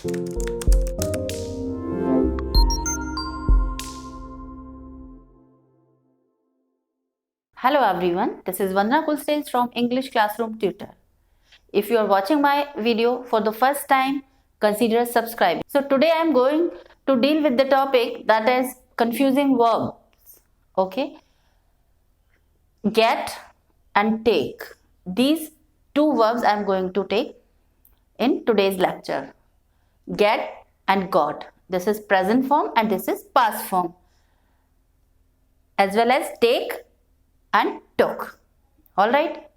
Hello everyone, this is Vandana Kulstage from English Classroom Tutor. If you are watching my video for the first time, consider subscribing. So today I am going to deal with the topic that is confusing verbs. Okay, get and take. These two verbs I am going to take in today's lecture. Get and got. This is present form and this is past form. As well as take and took. Alright.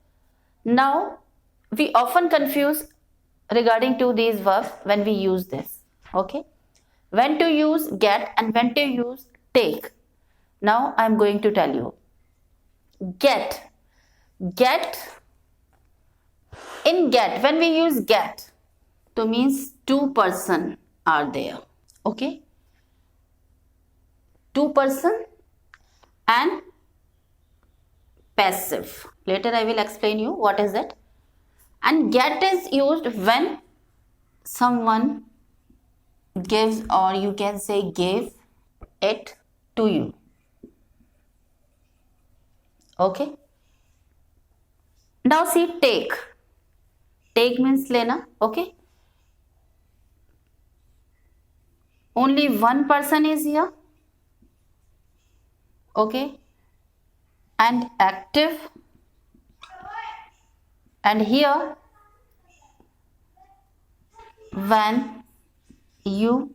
Now we often confuse regarding to these verbs when we use this. Okay. When to use get and when to use take. Now I am going to tell you. Get. In get, when we use get, to means two person are there. Okay. Two person and passive. Later I will explain you what is it. And get is used when someone gives, or you can say gave it to you. Okay. Now see take. Take means lena. Okay. Only one person is here. Okay. And active. And here when you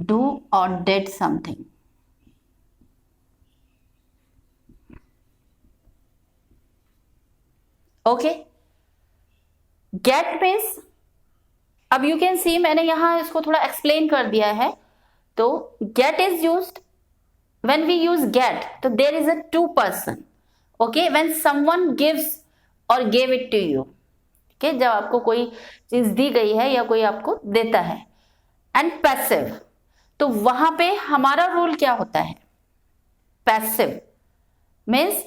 do or did something. Okay. Get means, अब you can see मैंने यहाँ इसको थोड़ा explain कर दिया है. तो get is used when we use get, तो there is a two person. Okay, when someone gives or gave it to you. Okay, जब आपको कोई चीज दी गई है या कोई आपको देता है. And passive, तो वहां पे हमारा रोल क्या होता है? Passive means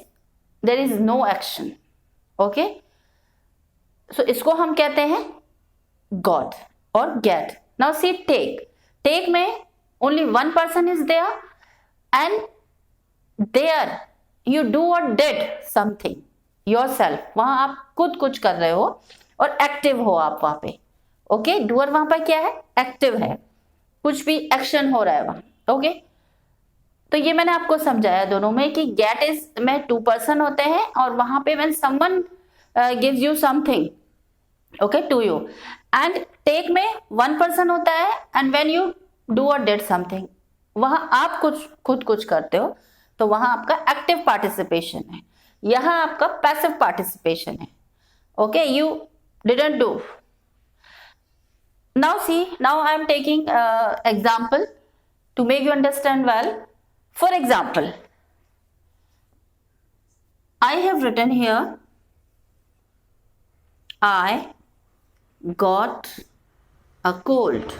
there is no action. Okay, so इसको हम कहते हैं got और get. Now see take. Take में only one person is there and there you do or did something yourself. वहां आप खुद कुछ कर रहे हो और एक्टिव हो आप वहां पे. ओके, डूअर वहां पर क्या है? एक्टिव है, कुछ भी एक्शन हो रहा है वहां. ओके, तो ये मैंने आपको समझाया दोनों में कि गेट इज में टू पर्सन होते हैं और वहां पे when someone gives you something, okay, to you. And take में वन पर्सन होता है एंड व्हेन यू डू और डिड समथिंग, वहां आप खुद कुछ करते हो, तो वहां आपका एक्टिव पार्टिसिपेशन है. यहां आपका पैसिव पार्टिसिपेशन है. Okay, you didn't do. Now see, now I am taking example to make you understand well. For example, I have written here, I got a cold.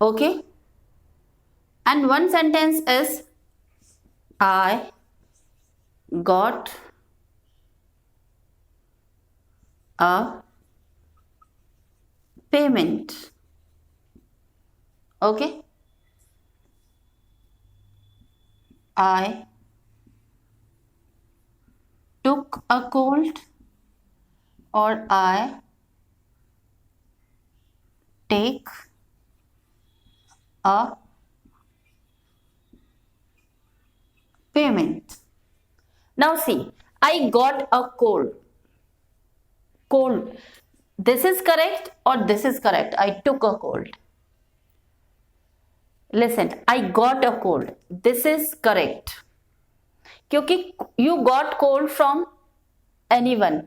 Okay, and one sentence is I got a payment. Okay, I took a cold or I take a payment. Now see, I got a cold. This is correct or this is correct? I took a cold. Listen, I got a cold. This is correct. क्योंकि you got cold from anyone.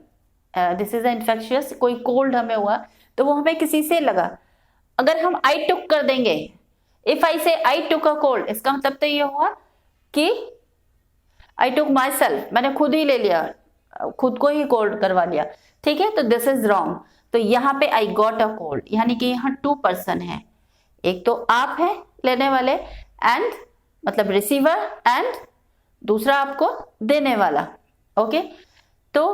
This is infectious. कोई cold हमें हुआ तो वो हमें किसी से लगा. अगर हम I took कर देंगे, if I say I took a cold, इसका मतलब तो ये हुआ कि I took myself, मैंने खुद ही ले लिया, खुद को ही कोल्ड करवा लिया. ठीक है, तो दिस इज रॉन्ग. तो यहाँ पे आई गॉट अ कोल्ड, यानी कि यहाँ टू पर्सन है. एक तो आप है लेने वाले एंड मतलब रिसीवर, एंड दूसरा आपको देने वाला. ओके, तो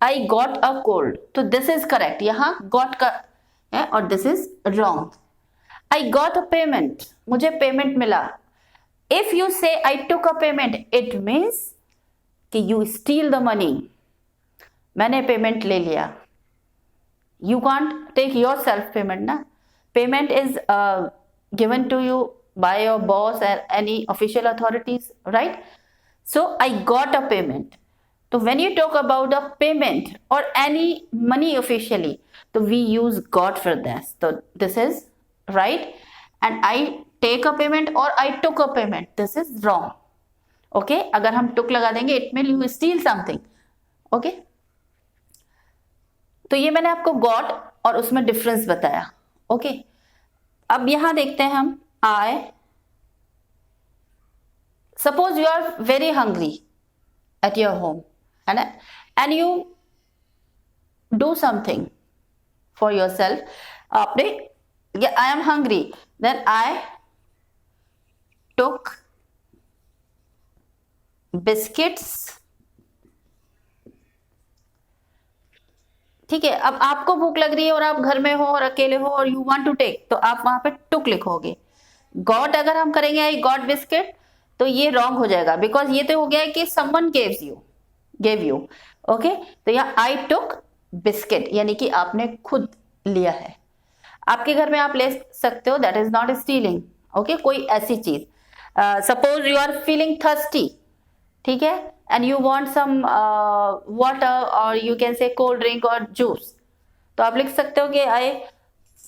आई गॉट अ कोल्ड, तो दिस इज करेक्ट. यहाँ गॉट का है और this is wrong. I got a payment, मुझे पेमेंट मिला. इफ यू से आई took a payment, it means कि यू स्टील द मनी. मैंने पेमेंट ले लिया. You can't take yourself payment na. Payment is given to you by your boss or any official authorities, right? So I got a payment. So when you talk about a payment or any money officially, so we use got for this. So this is right. And I take a payment or I took a payment, this is wrong. Okay, अगर हम took लगा देंगे it means you steal something. Okay, तो ये मैंने आपको got और उसमें डिफरेंस बताया. ओके, अब यहां देखते हैं हम. I suppose you are very hungry at your home, है ना, and you do something for your self. आपने I am hungry, then I took biscuits. ठीक है, अब आपको भूख लग रही है और आप घर में हो और अकेले हो और यू वांट टू टेक, तो आप वहां पे टुक लिखोगे. गॉट अगर हम करेंगे आई गॉट बिस्किट, तो ये रॉन्ग हो जाएगा, बिकॉज ये तो हो गया है कि समवन गेव यू. ओके, तो यहाँ आई टुक बिस्किट यानी कि आपने खुद लिया है. आपके घर में आप ले सकते हो, that is not stealing. Okay, कोई ऐसी चीज, suppose you are feeling thirsty, ठीक है, and you want some water or you can say cold drink or juice, तो आप लिख सकते हो कि आई,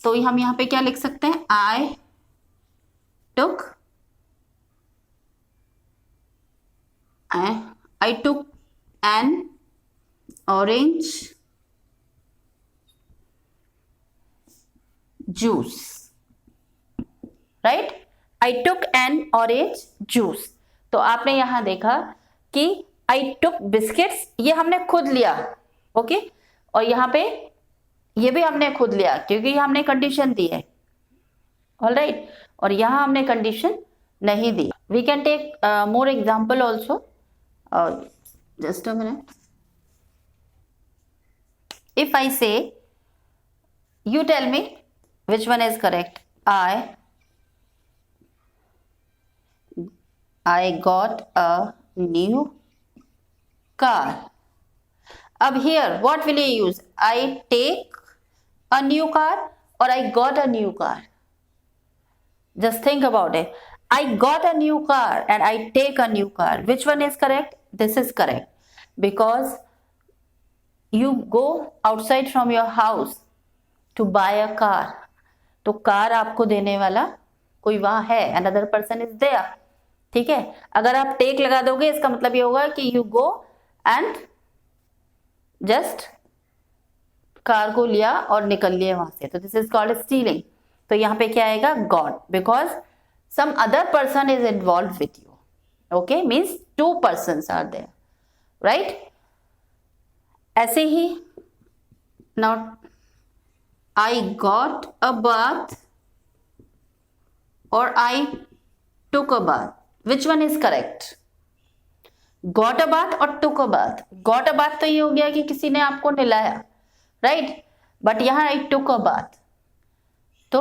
तो हम यहाँ पे क्या लिख सकते हैं, आई took an orange juice, right? I took an orange juice. तो आपने यहां देखा कि आई टुक बिस्किट्स, ये हमने खुद लिया. ओके, और यहाँ पे ये भी हमने खुद लिया क्योंकि हमने कंडीशन दी है. ऑल राइट, और यहाँ हमने कंडीशन नहीं दी. We can take more example also. Just a minute. If I say, you tell me which one is correct. I got a new car. अब here what will you use? I take a new car or I got a new car? Just think about it. I got a new car and I take a new car. Which one is correct? This is correct because you go outside from your house to buy a car. तो car आपको देने वाला कोई वहां है, another person is there. ठीक है, अगर आप टेक लगा दोगे इसका मतलब ये होगा कि you go and just car को लिया और निकल लिए वहां से, तो दिस इज कॉल्ड स्टीलिंग. तो यहाँ पे क्या आएगा, got, because some other person is involve with you. Okay, means two persons are there, right? ऐसे ही now I got a bath और I took a bath. Which one is correct? Got a bath और took a bath. Got a bath तो ये हो गया कि किसी ने आपको नहलाया, right? But यहाँ I took a bath. तो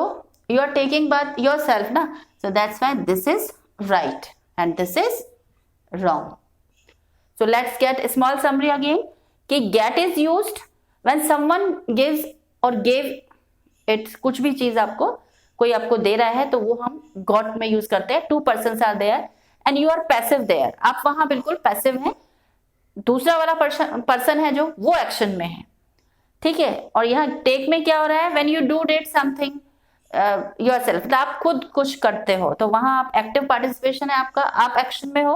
you are taking bath yourself ना? So that's why this is right and this is wrong. So let's get a small summary again. कि get is used when someone gives or gave it. कुछ भी चीज आपको, कोई आपको दे रहा है तो वो हम got में यूज करते हैं. Two person are there and you are passive there. आप वहां बिल्कुल पैसिव हैं, दूसरा वाला पर्सन है जो वो एक्शन में है. ठीक है, और यहाँ टेक में क्या हो रहा है, when you do did something yourself, आप खुद कुछ करते हो, तो वहां आप एक्टिव पार्टिसिपेशन है आपका, आप एक्शन में हो.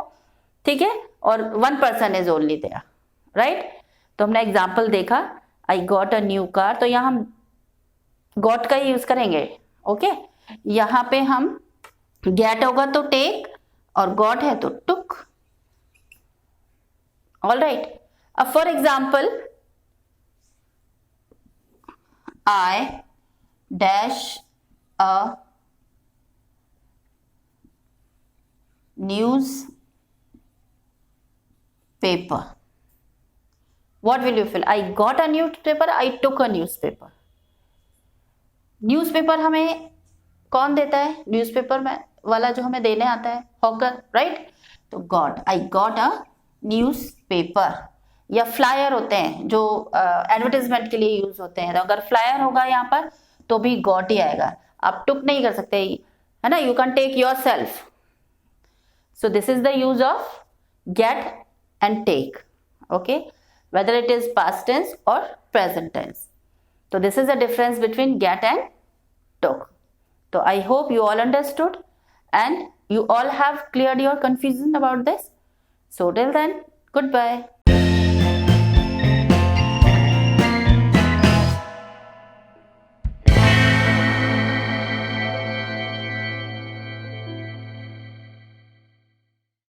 ठीक है, और one person is only there, right? तो हमने एग्जाम्पल देखा, I got a new car, तो यहाँ हम गॉट का ही यूज करेंगे. ओके, यहाँ पे हम गेट होगा तो टेक और गॉट है तो टुक. ऑल राइट, अब for example I dash a news paper. What will you fill? I got a newspaper, I took a newspaper. Newspaper हमें कौन देता है? न्यूज़पेपर में वाला जो हमें देने आता है, हॉकर, राइट? तो got, I got a newspaper. या फ्लायर होते हैं जो एडवर्टाइजमेंट के लिए यूज होते हैं, तो अगर फ्लायर होगा यहाँ पर तो भी गॉट ही आएगा, आप टुक नहीं कर सकते, है ना? You can take yourself. So this is the use of get and take, okay, whether it is past tense or present tense. So this is the difference between get and took. So I hope you all understood and you all have cleared your confusion about this. So till then, goodbye.